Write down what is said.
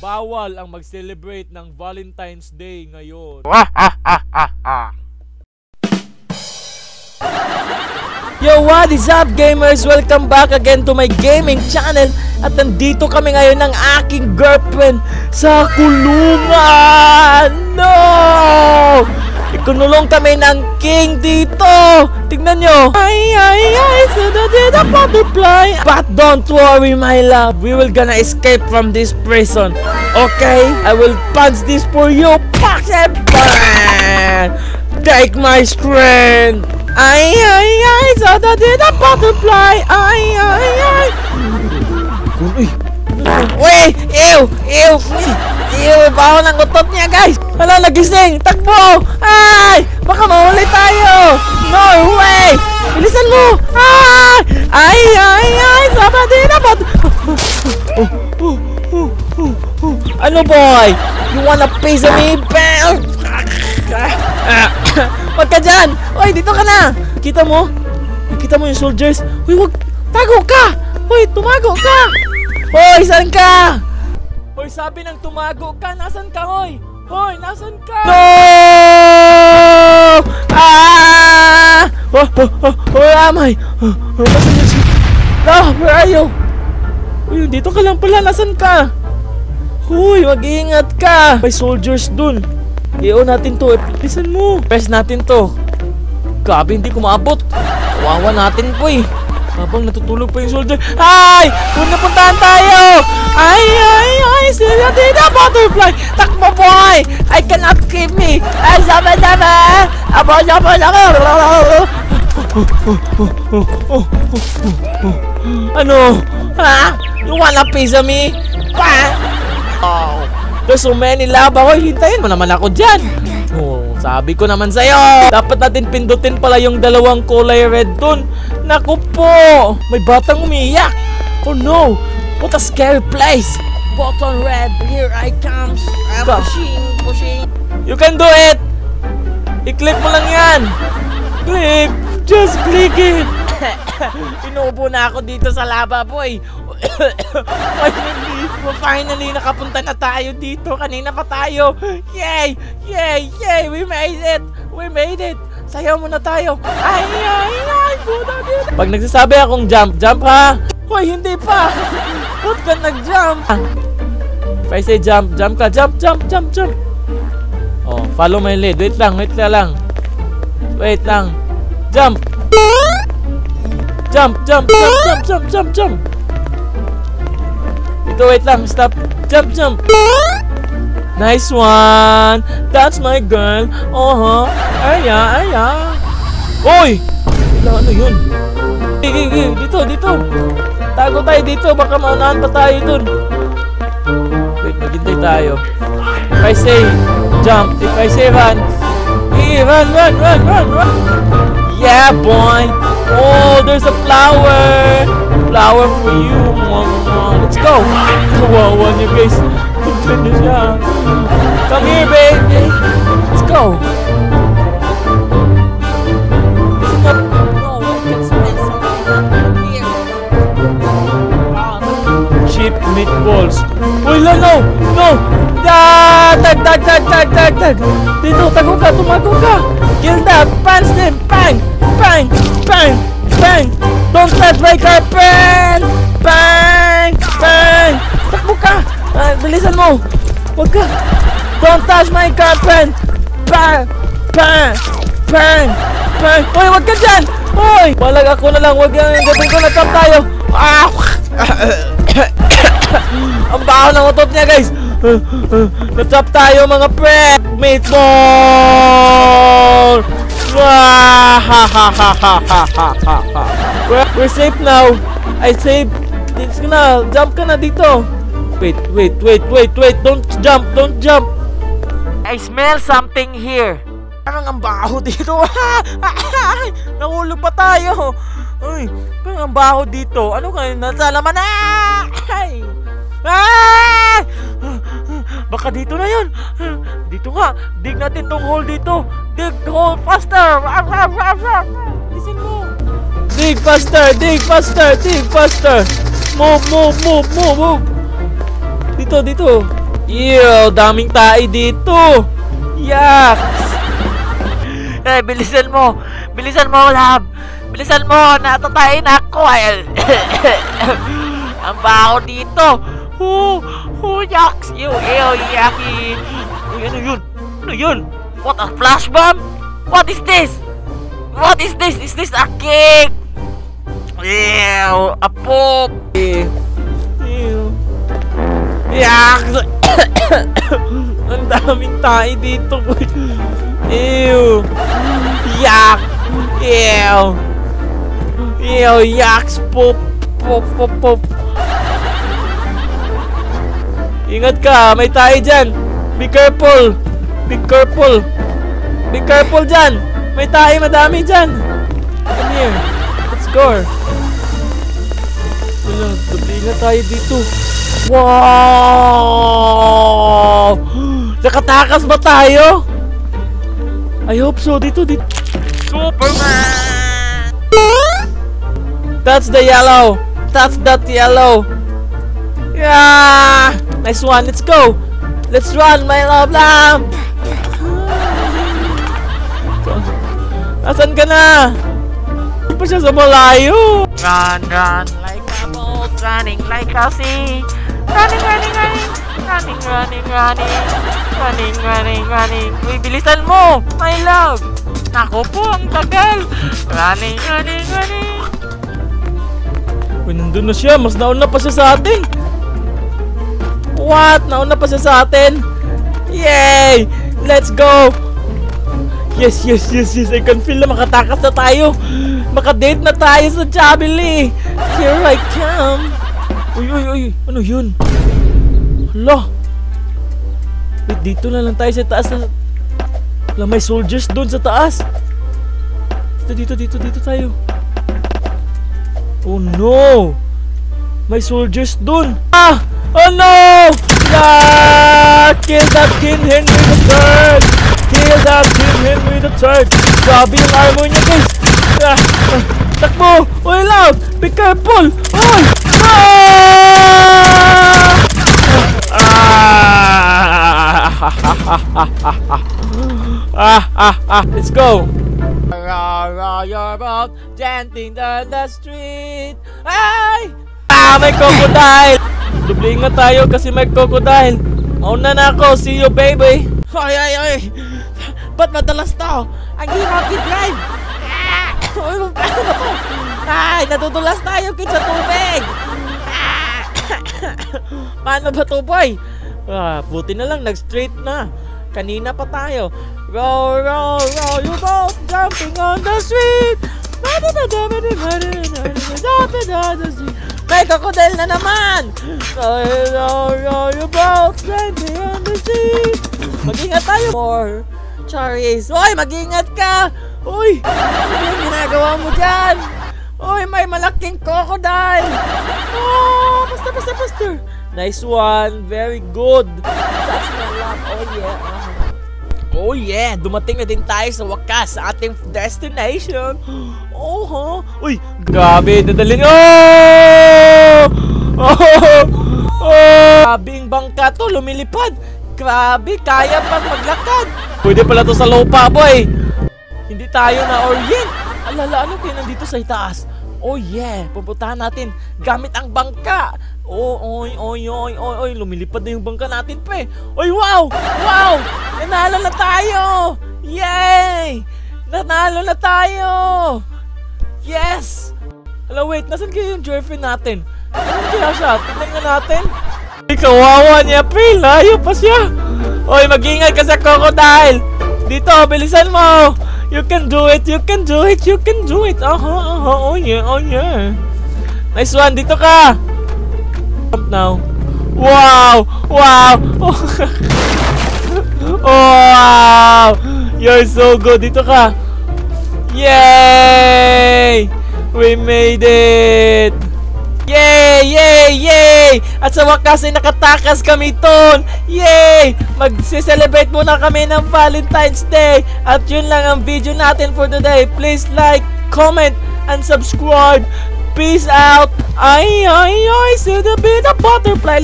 Bawal ang mag-celebrate ng Valentine's Day ngayon. Yo, what is up gamers? Welcome back again to my gaming channel. At nandito kami ngayon ng aking girlfriend sa kulungan. No! Ikunulong kami ng king dito. Tignan nyo. So the butterfly. But don't worry my love, we will gonna escape from this prison. Okay? I will punch this for you. Punch and burn. Take my strength. So the butterfly. Uy! Ew! Baho ng utot niya, guys! Hala, nagising! Takbo! Ay! Baka mahuli tayo! No way! Bilisan mo! Ay! Sabadi na ba? Ano, boy? You wanna piece of me? Wag ka dyan! Uy, dito ka na! Kita mo? Kita mo yung soldiers? Uy, wag! Tago ka! Uy, tumago ka! Hoy, saan ka? Hoy, sabi ng tumago ka. Nasaan ka, hoy? Hoy, nasaan ka? No! Where am I? Where are you? Uy, dito ka lang pala. Nasaan ka? Hoy, mag-iingat ka. May soldiers dun. I-on natin to. Bilisan mo. Press natin to. Grabe, hindi ko maabot. Kawawa natin po eh. Habang natutulog pa yung soldier. Ay! Kung napuntahan tayo! Ay! Sila din na butterfly! Takbo, boy! I cannot keep me! Ay, sama! Abo! Ano? Ha? You wanna piece of me? Oh, there's so many lava. Hoy, hintayin mo naman ako dyan. Oh, sabi ko naman sa'yo. Dapat natin pindutin pala yung dalawang kulay red dun. Naku po! May batang umiyak! Oh no! What a scary place! Button red, here I come! I'm pushing! You can do it! I-click mo lang yan! Click! Just click it! Inuubo na ako dito sa lava, boy! Finally, nakapunta na tayo dito! Kanina pa tayo! Yay! We made it! Sayaw muna tayo! Ay! Pag nagsasabi akong jump ha! Hoy, hindi pa! Ba't ka nag-jump? If I say jump ka! Jump! Oh, follow my lead. Wait lang! Jump! Ito, wait lang! Stop! Jump! Nice one! That's my girl! Aya! Hoy! Ano yun? Dito! Tago tayo dito! Baka maunahan pa tayo dun! Wait, maghintay tayo. If I say jump, if I say run, run! Yeah, boy! Oh, there's a flower! Flower for you! Let's go! Kawawa niyo, guys! Finish siya. Come here, baby. Let's go. No, I can smell something here. Cheap meatballs. Uy, no. Tag. Dito, tago ka, tumago ka. Kill that. Punch them. Bang. Don't touch my carpet. Bang. Takbo ka. Bilisan mo! Huwag ka! Don't touch my carpet! Bang! Hoy, huwag ka dyan! Hoy! Walag ako na lang! Huwag yan! Gawin ko, na-trap tayo! Ang baho ng utot niya, guys! Na-trap tayo, mga pre! Meatball! We're safe now! I saved! Dito na! Jump ka na dito! Wait. Don't jump. I smell something here. Parang ang baho dito. Nahulog pa tayo. Ay, parang ang baho dito. Ano kayo? Nasa laman na. Baka dito na yun. Dito nga. Dig natin tong hole dito. Dig hole faster. Listen mo. Dig faster. Move. Dito. Ew, daming tae dito. Yak. Bilisan mo, love. Bilisan mo, natatayin ako. Ang baho dito. Yaks. Yaki. Uy, ano yun? What, a flash bomb? What is this? Is this a cake? Ew, a poop. Ew. Yak. Ang daming tae dito. Ew. Yak. Ew, yaks. Pop. Ingat ka, may tae dyan. Be careful dyan. May tae madami dyan. Come here. Let's go. Wala, gabi na tayo dito. Wow! Nakatakas ba tayo? I hope so. Dito. Superman! That's the yellow. Yeah! Nice one. Let's go. Let's run, my love lamb. Asan ka na? Hindi pa siya sa malayo. Run like a boat, running like a sea. Running. Uy, bilisan mo, my love. Naku po, ang tagal. Running. Uy, nandun na siya. Mas nauna pa siya sa atin. What? Nauna pa siya sa atin? Yay! Let's go! Yes. I can feel na makatakas na tayo. Makadate na tayo sa Jabili. Here I come. Uy. Ano yun? Hala. Wait, dito na lang tayo sa taas. Hala, may soldiers doon sa taas. Dito tayo. Oh no! May soldiers doon. Oh no! Kill that King Henry III! Grabe yung armor niya, guys! Takbo! Uy, loud! Be careful! Uy! Let's go! You're about chanting down the street. Ay! May crocodile! Dubli nga tayo kasi may crocodile. Mauna na ako. See you, baby. Ay. Ba't madalas to? Ang hirap i-drive. Paano ba to? Ay, natutulas tayo sa tubig. Paano ba to, boy? Buti na lang, nag-straight na. Kanina pa tayo. Roll, you both jumping on the street. May crocodile na naman. Roll, you both jumping on the street. Mag-ingat tayo. More Charis. Uy, mag-ingat ka. Uy, ano yung ginagawa mo dyan? Uy, may malaking crocodile. Oh, basta. Nice one. Very good. That's my love. Oh yeah, dumating na din tayo sa wakas sa ating destination. Uy, grabe, dadalhin. Grabing bangka to, lumilipad. Grabe, kaya pang maglakad. Pwede pala to sa lupa, boy. Hindi tayo na orient. Alala, ano kayo nandito sa itaas? Oh yeah, pupuntahan natin gamit ang bangka. Oy, lumilipad na yung bangka natin, pe. Oy, wow! Nanalo na tayo! Yay! Nanalo na tayo! Yes! Hala, wait, nasan kayo yung girlfriend natin? Ano kaya siya? Tignan nga natin. Ay, kawawa niya, pe. Layo pa siya. Oy, mag-ingat ka sa crocodile. Dito, bilisan mo. You can do it. Oh yeah. Nice one, dito ka. Jump now. Wow. Wow. You're so good. Dito ka. Yay! We made it. Yay! At sa wakas ay nakatakas kami ton. Yay! Mag-celebrate muna kami ng Valentine's Day. At yun lang ang video natin for today. Please like, comment, and subscribe. Peace out. Ay, see the bit of butterfly.